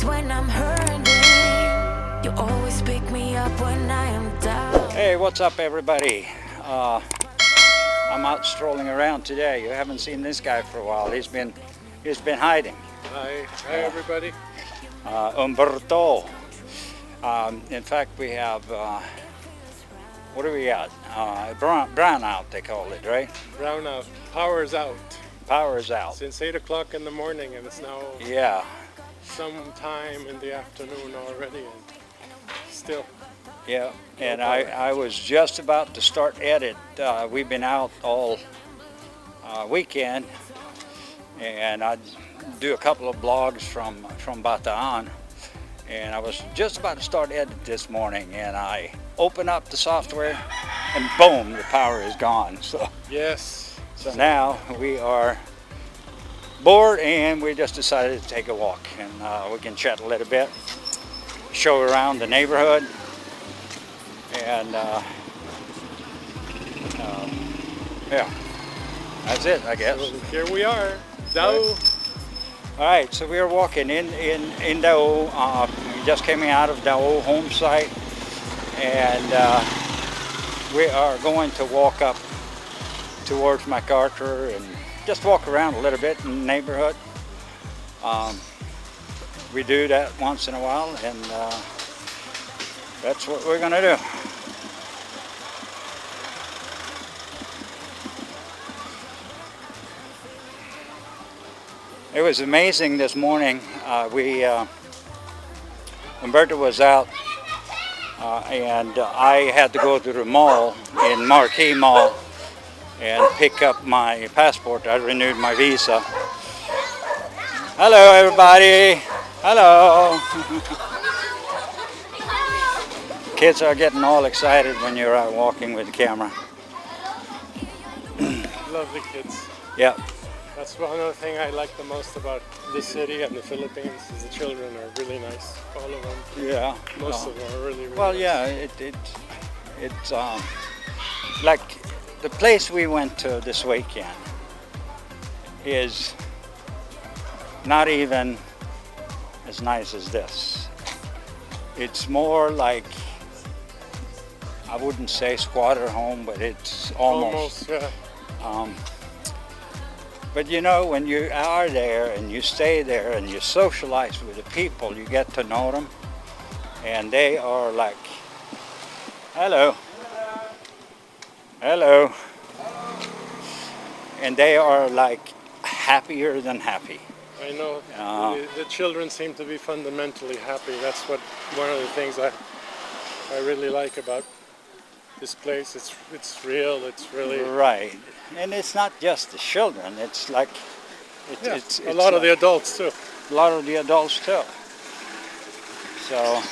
when I'm hurting. You always pick me up when I am down. Hey, what's up, everybody? I'm out strolling around today. You haven't seen this guy for a while. He's been hiding. Hi everybody. Umberto. In fact, we have what do we got? Brownout, they call it, right? Brownout. Power's out. Power's out. Since 8 o'clock in the morning, and it's now sometime in the afternoon already, and still. Yeah, and I was just about to start edit. We've been out all weekend, and I do a couple of blogs from Bataan, and I was just about to start edit this morning, and I open up the software, and boom, the power is gone. So yes. So now we are bored, and we just decided to take a walk, and we can chat a little bit, show around the neighborhood. And yeah, that's it, I guess. So here we are, Dau. All right, so we are walking in Dau. We just came out of Dau home site, and we are going to walk up towards MacArthur and just walk around a little bit in the neighborhood. We do that once in a while, and that's what we're gonna do. It was amazing this morning. Umberto was out, and I had to go to the mall in Marquee Mall and pick up my passport. I renewed my visa. Hello, everybody. Hello. Kids are getting all excited when you're out walking with the camera. Lovely kids. Yeah. That's one other thing I like the most about this city and the Philippines is the children are really nice. All of them. Yeah. Most of them are really well, nice. yeah. It's like the place we went to this weekend is not even as nice as this. It's more like, I wouldn't say squatter home, but it's almost. Yeah. But you know, when you are there and you stay there and you socialize with the people, you get to know them, and they are like, hello, hello, and they are like happier than happy. I know. The children seem to be fundamentally happy. That's one of the things I really like about this place. It's real. It's really right, and it's not just the children. It's like it's a lot of the adults too. A lot of the adults too. So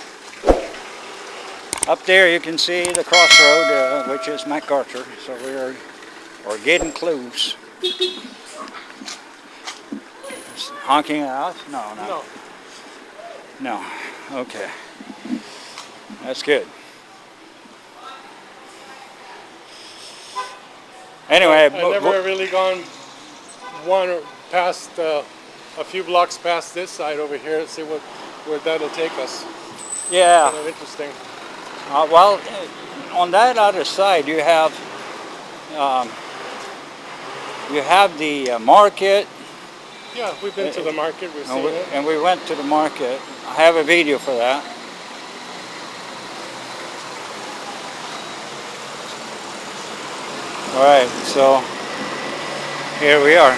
up there you can see the crossroad, which is MacArthur. So we're getting close. Honking at us? No. Okay. That's good. Anyway, I've never really gone past a few blocks past this side over here and see where that'll take us. Yeah. Kind of interesting. Well, on that other side you have the market. Yeah, we've been to the market. We've seen it. And we went to the market. I have a video for that. All right, so here we are.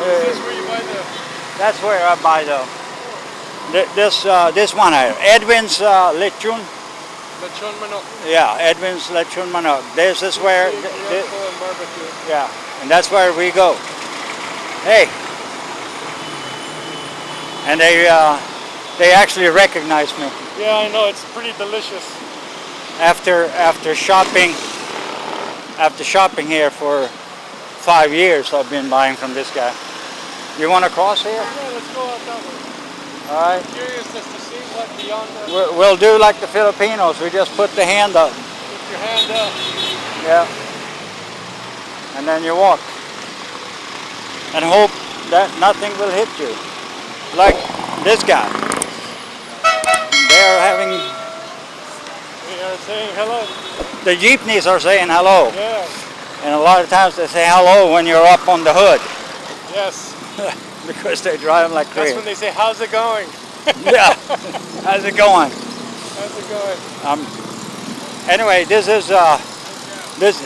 Is this where you buy the? That's where I buy this one. Edwin's lechon. Lechon manok. Yeah, Edwin's lechon manok. This is where. And barbecue. Yeah, and that's where we go. Hey, and they actually recognize me. Yeah, I know, it's pretty delicious. After shopping here for 5 years, I've been buying from this guy. You want to cross here? Yeah, let's go out that way. All right. Curious as to see what beyond the. We'll do like the Filipinos. We just put the hand up. Put your hand up. Yeah. And then you walk. And hope that nothing will hit you. Like this guy. They are having. We are saying hello. The jeepneys are saying hello. Yeah. And a lot of times they say hello when you're up on the hood. Yes. Because they drive like That's crazy. when they say, "How's it going?" Yeah. How's it going? How's it going? Anyway, this is this.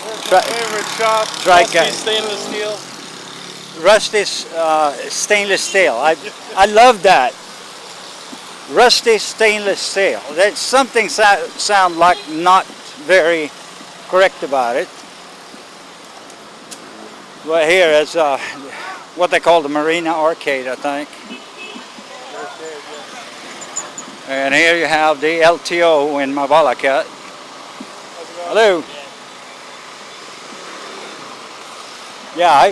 There's my favorite shop. Rusty stainless steel. Rusty stainless steel. I love that. Rusty stainless steel. That's something sound like not very correct about it. Well, here is what they call the Marina Arcade, I think. And here you have the LTO in Mabalacat. Hello. Yeah,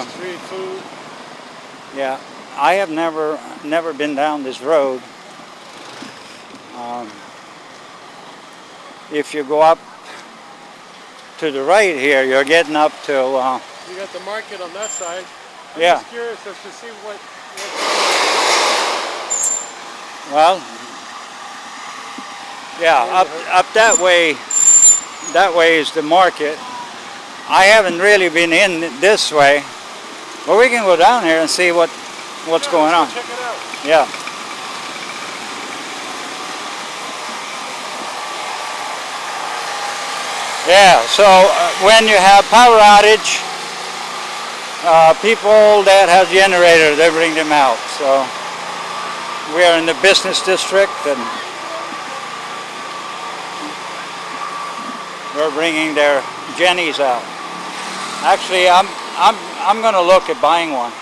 Street food. Yeah, I have never been down this road. If you go up to the right here, you're getting up to. You got the market on that side. I'm Yeah. just curious as to see what. Well, yeah, up that way. That way is the market. I haven't really been in this way, but we can go down here and see what's going on. Check it out. Yeah. Yeah, so when you have power outage, people that have generators, they bring them out. So we are in the business district and we're bringing their Janice out. Actually, I'm going to look at buying one.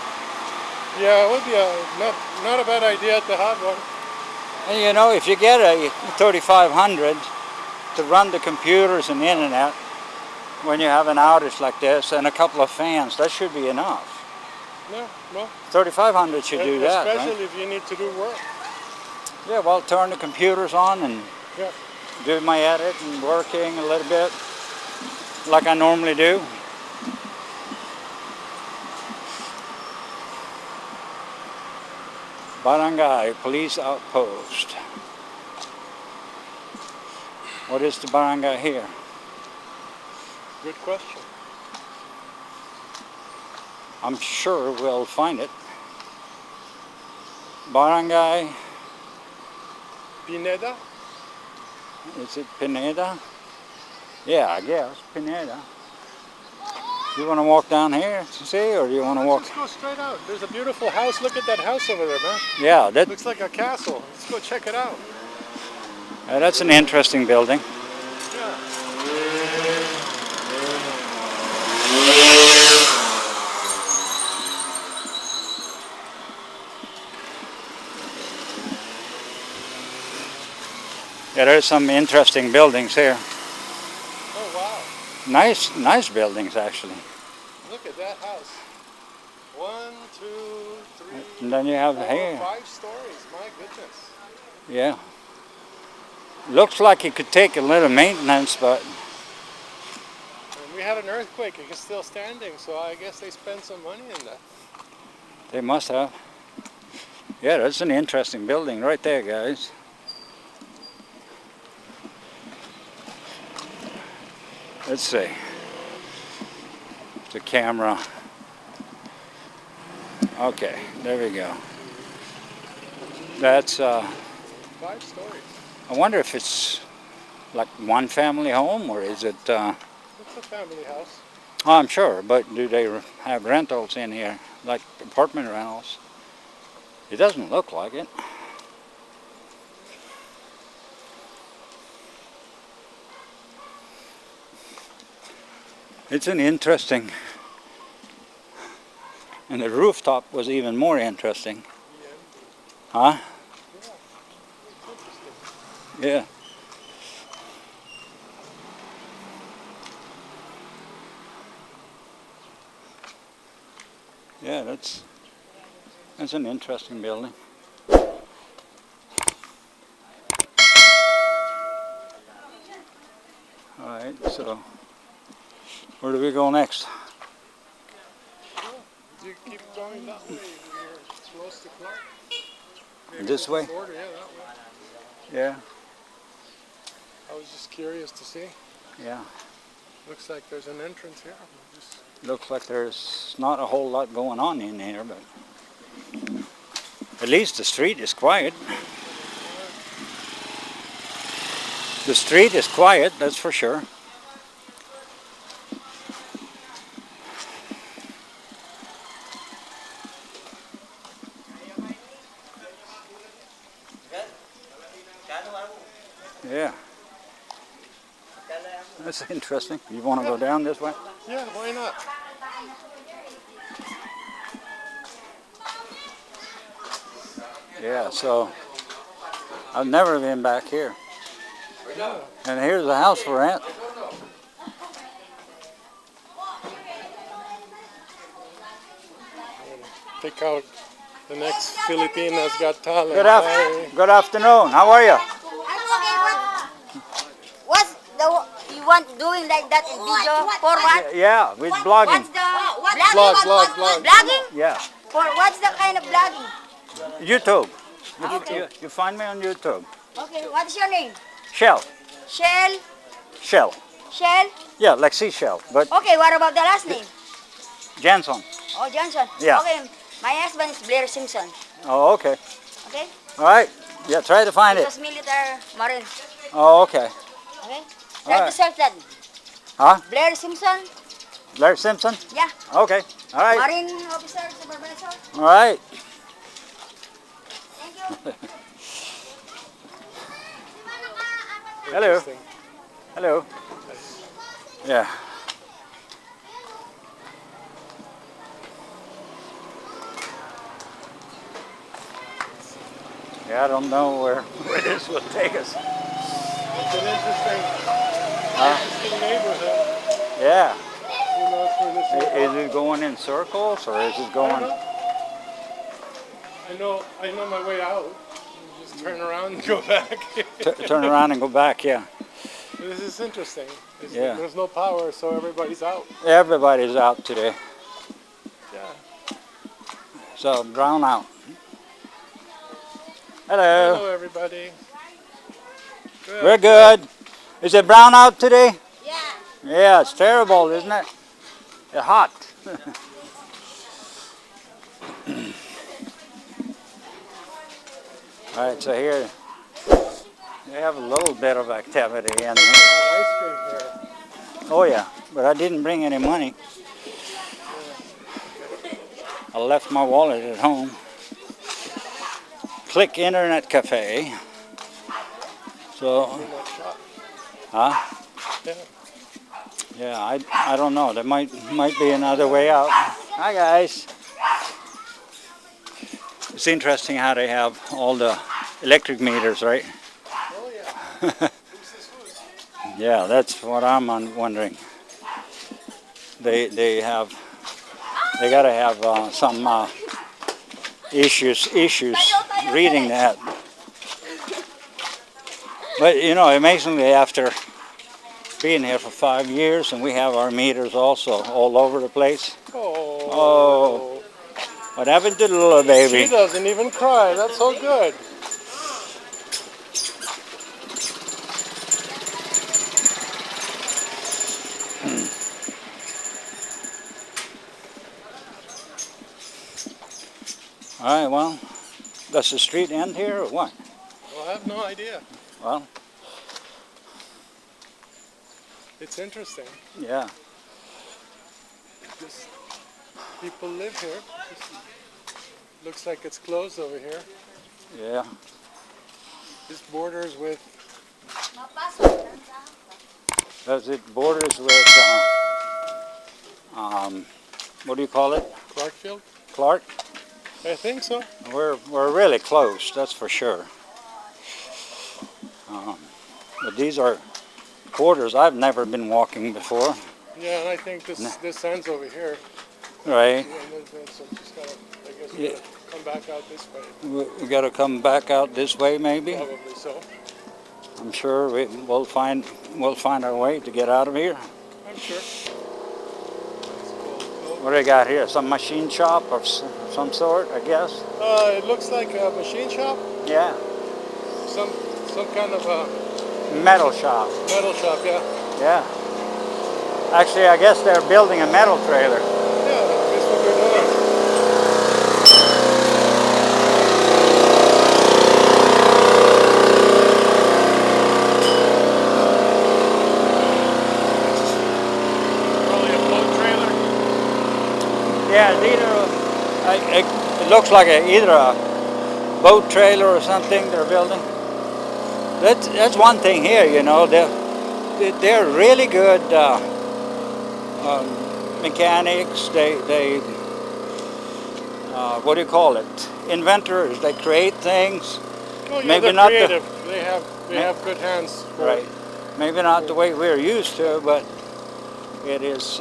Yeah, it would be not a bad idea to have one. And you know, if you get a 3500 to run the computers and the internet, when you have an outage like this and a couple of fans, that should be enough. Yeah, well. 3500 should do that, right? Especially if you need to do work. Yeah, well, turn the computers on and Yeah. do my edit and working a little bit like I normally do. Barangay Police Outpost. What is the barangay here? Good question. I'm sure we'll find it. Barangay, Pineda? is it Pineda? Yeah, I guess, Pineda. You want to walk down here to see, or do you want to walk? Let's go straight out. There's a beautiful house. Look at that house over there, man. Yeah, that Looks like a castle. Let's go check it out. that's an interesting building. Yeah. Yeah, there's some interesting buildings here. Oh, wow. Nice buildings, actually. Look at that house. 1, 2, 3, And then you have 4, here. 5 stories. My goodness. Yeah. Looks like it could take a little maintenance, but And we had an earthquake. It's still standing, so I guess they spent some money in that. they must have. Yeah, that's an interesting building right there, guys. Let's see. The camera. Okay, there we go. That's, 5 stories. I wonder if it's like one family home, or is it, It's a family house. oh, I'm sure, but do they have rentals in here, like apartment rentals? It doesn't look like it. It's an interesting, and the rooftop was even more interesting. Huh? Yeah. Yeah, that's an interesting building. All right, so where do we go next? You keep going that way. You're close to Clark. Maybe This way? Border, yeah, that way. Yeah, I was just curious to see. yeah. Looks like there's an entrance here. Looks like there's not a whole lot going on in here, but at least the street is quiet. The street is quiet, that's for sure. Yeah. That's interesting. You want to go down this way? Yeah, why not? Yeah, so I've never been back here. And here's the house we're at. Pick out the next Filipinas Got Talent. Good afternoon. How are you? What's the you want doing like that in video for what? Yeah, with blogging. What's the Vlog. blogging? Yeah, For what's the kind of blogging? YouTube. Okay. You find me on YouTube. Okay, what's your name? Shell. Shell? Shell. Shell? Yeah, like seashell, but Okay, what about the last name? Janson. Oh, Johnson. Yeah. Okay, my husband is Blair Simpson. Oh, okay. Okay? All right. Yeah, try to find He it. was military marine. Oh, okay. Okay? Try Alright. to search that. Huh? Blair Simpson? Larry Simpson? Yeah. Okay. All right. Marine officer, supervisor. All right. Thank you. Hello. Interesting. Hello. Yeah. Yeah, I don't know where this will take us. It's an interesting neighborhood. Yeah. Who knows where this is? Is it going in circles or is it I going? know my way out. You just turn around and go back. Turn around and go back? Yeah. This is interesting. Yeah. There's no power, so everybody's out. Everybody's out today. Yeah. So Brownout. Hello. Hello, everybody. Good. We're good. Is it brown out today? Yeah. Yeah, it's terrible, isn't it? It's hot. All right, so here we have a little bit of activity in here. Ice cream here. Oh yeah, but I didn't bring any money. I left my wallet at home. Click Internet Cafe. So, huh? Yeah. Yeah, I don't know. There might be another way out. Hi guys. It's interesting how they have all the electric meters, right? Oh yeah. Yeah, that's what I'm wondering. They gotta have some issues reading that. But you know, amazingly, after being here for 5 years, and we have our meters also all over the place. Oh, what happened to the little baby? She doesn't even cry. That's so good. All right, well, does the street end here or what? Well, I have no idea. Well, It's interesting. yeah. Just people live here. Just looks like it's closed over here. Yeah. This borders with Does it borders with, what do you call it? Clarkfield. Clark? I think so. We're really close, that's for sure. But these are quarters I've never been walking before. Yeah, and I think this ends over here. Right. So just gotta, I guess, Yeah. come back out this way. We got to come back out this way, maybe. Probably so. I'm sure we'll find our way to get out of here. I'm sure. What do they got here? Some machine shop of some sort, I guess. It looks like a machine shop. Yeah. Some kind of a Metal shop. metal shop. Yeah. Yeah. Actually, I guess they're building a metal trailer. Yeah. That's what they're doing. Probably a float trailer. Yeah, it's either it looks like either a boat trailer or something they're building. That's one thing here, you know. They're really good mechanics. They what do you call it? Inventors. They create things. Oh, yeah, Maybe they're not creative. They have good hands. For right. Maybe not the way we're used to, but it is.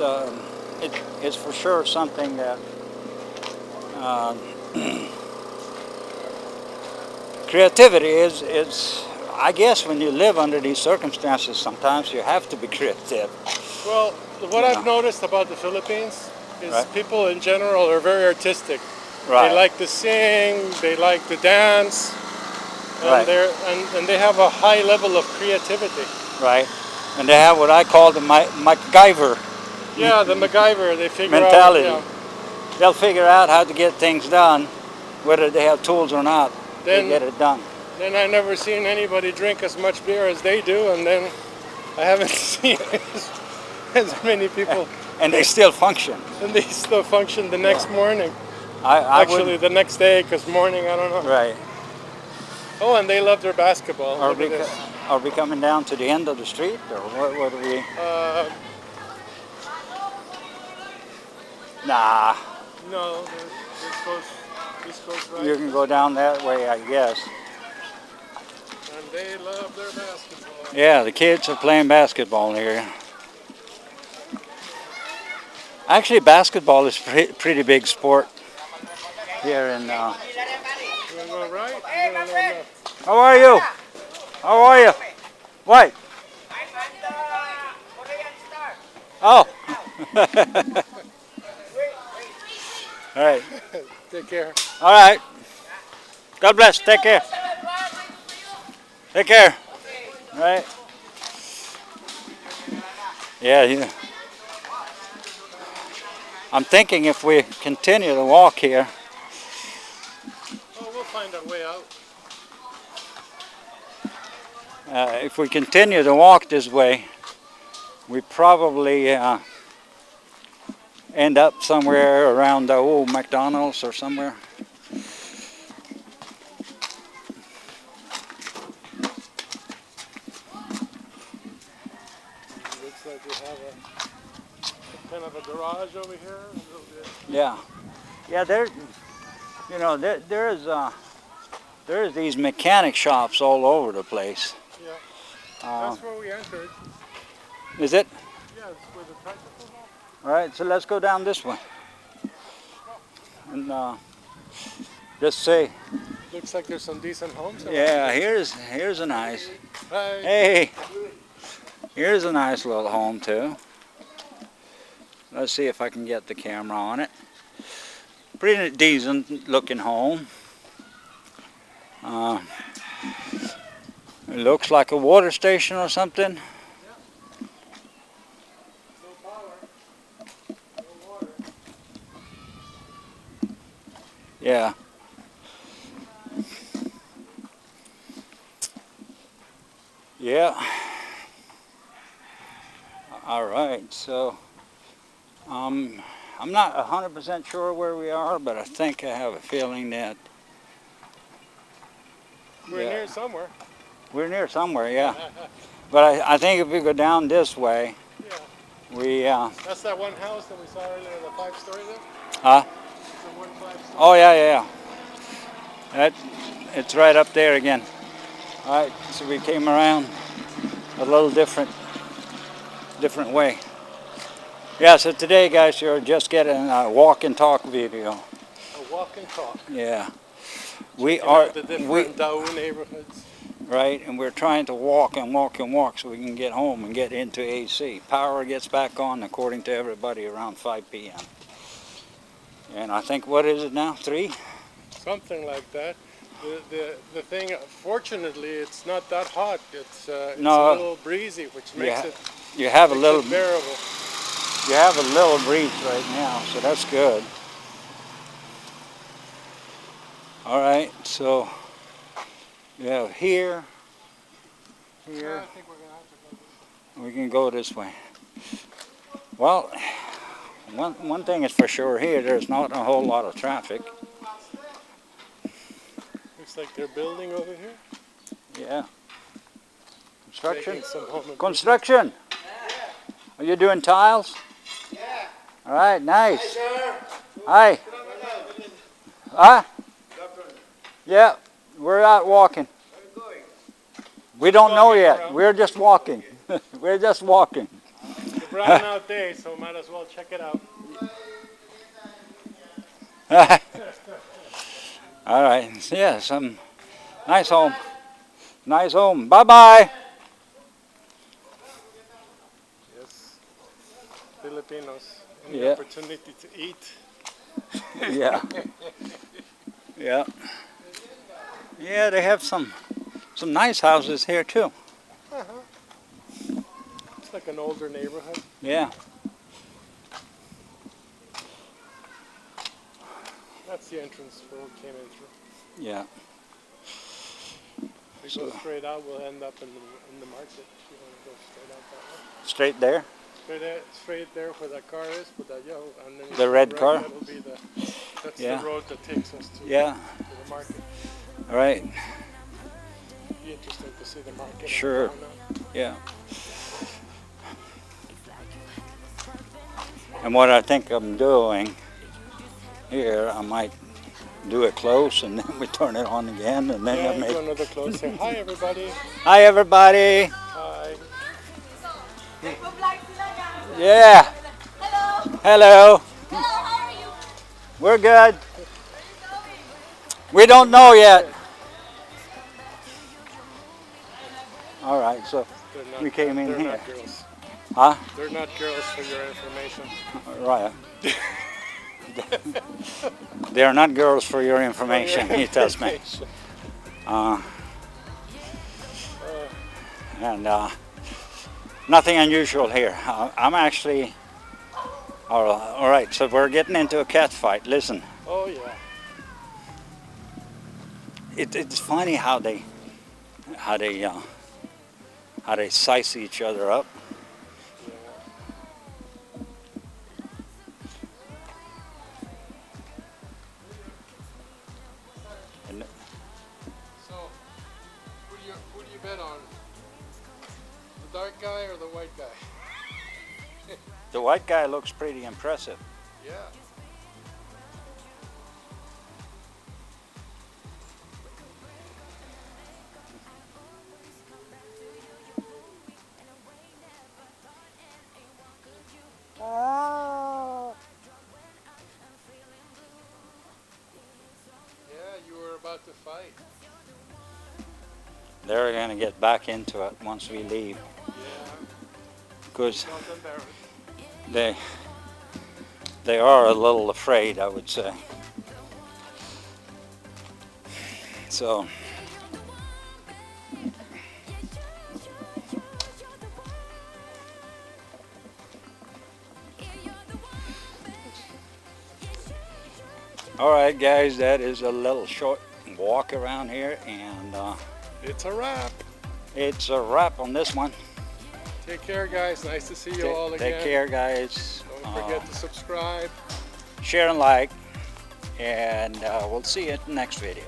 It's for sure something that creativity is. I guess when you live under these circumstances, sometimes you have to be creative. Well, what I've noticed about the Philippines is Right. people in general are very artistic. Right. They like to sing, they like to dance, and Right. and they have a high level of creativity. Right. And they have what I call the MacGyver Yeah, the MacGyver, they figure mentality. out. They'll figure out how to get things done, whether they have tools or not. Then- they get it done. Then I never seen anybody drink as much beer as they do, and then I haven't seen as many people, And they still function. and they still function the next morning. I Actually, the next day, because morning, I don't know. right. Oh, and they love their basketball. Are Look we, at this. are we coming down to the end of the street, or what are we? Nah, No, this goes right. you can go down that way, I guess. And they love their basketball. Yeah, the kids are playing basketball here. Actually, basketball is pretty big sport here in. You wanna go right? You wanna go left? How are you? How are you? What? Oh. All right. Take care. All right. God bless. Take care. Take care. All right. Yeah. I'm thinking if we continue to walk here, Oh, we'll find our way out. if we continue to walk this way, we probably end up somewhere around the old McDonald's or somewhere. Looks like we have a kind of a garage over here. A little bit. Yeah, yeah. There's these mechanic shops all over the place. Yeah. That's where we entered. Is it? Yeah, it's where the practical was. All right. So let's go down this way and just see. Looks like there's some decent homes. around Yeah, here. here's a nice. Hi. Hey, here's a nice little home too. Let's see if I can get the camera on it. Pretty decent looking home. It looks like a water station or something. No power. No water. Yeah. Yeah. All right, so I'm not 100% sure where we are, but I think I have a feeling that We're Yeah. near somewhere. we're near somewhere, yeah. But I think if we go down this way, Yeah. we, That's that one house that we saw earlier, the 5-story there? huh? It's the one 5-story. Oh, yeah. It's right up there again. All right, so we came around a little different way. Yeah, so today, guys, you're just getting a walk and talk video. A walk and talk. Yeah. We Checking are, out the different Dau neighborhoods. right, and we're trying to walk and walk and walk so we can get home and get into AC. Power gets back on, according to everybody, around 5 p.m. And I think, what is it now, 3? Something like that. The thing, fortunately, it's not that hot. It's No. a little breezy, which makes it You have a little, bearable. you have a little breeze right now, so that's good. All right, so you have here. I think we're gonna have to go. We can go this way. Well, one thing is for sure here, there's not a whole lot of traffic. Looks like they're building over here. Yeah. Construction? Taking some home Construction? Are you doing tiles? Yeah. All right, nice. Sir. Hi. Huh? Yeah, we're out walking. Where are you going? We don't know yet. around. We're just walking. We're just walking. It's a Brownout day, so might as well check it out. All right. Yeah, some nice home. Nice home. Bye-bye. Yes. Filipinos. And Yeah. the opportunity to eat. Yeah. Yeah. Yeah, they have some nice houses here too. It's like an older neighborhood. Yeah. That's the entrance where we came in through. Yeah. If we go straight out, we'll end up in the market. You want to go straight out that way? Straight there. Straight there where that car is, with that yellow. And then The red car? That'll be that's Yeah. the road that takes us to, Yeah. to the market. All right. It'd be interesting to see the market. Sure. and Brownout. Yeah. And what I think I'm doing here, I might do it close and then we turn it on again and then I Yeah, make. do another close. Say hi, everybody. Hi everybody. Hi. Yeah. Hello. Hello. Hello, how are you? We're good. We don't know yet. All right, so They're not, we came in they're here. Not girls. Huh? They're not girls, for your information. Right. They are not girls for your information, he tells me. And nothing unusual here. I'm actually, all right, so we're getting into a cat fight. Listen, Oh yeah. it's funny how they size each other up. And So, who do you bet on? The dark guy or the white guy? the white guy looks pretty impressive. Yeah. Yeah, you were about to fight. They're gonna get back into it once we leave, Yeah. because Don't embarrass. they are a little afraid, I would say. So all right guys, that is a little short walk around here, and It's a wrap. it's a wrap on this one. Take care, guys. Nice to see you all again. Take care guys. Don't forget to subscribe. Share and like, and we'll see you in the next video.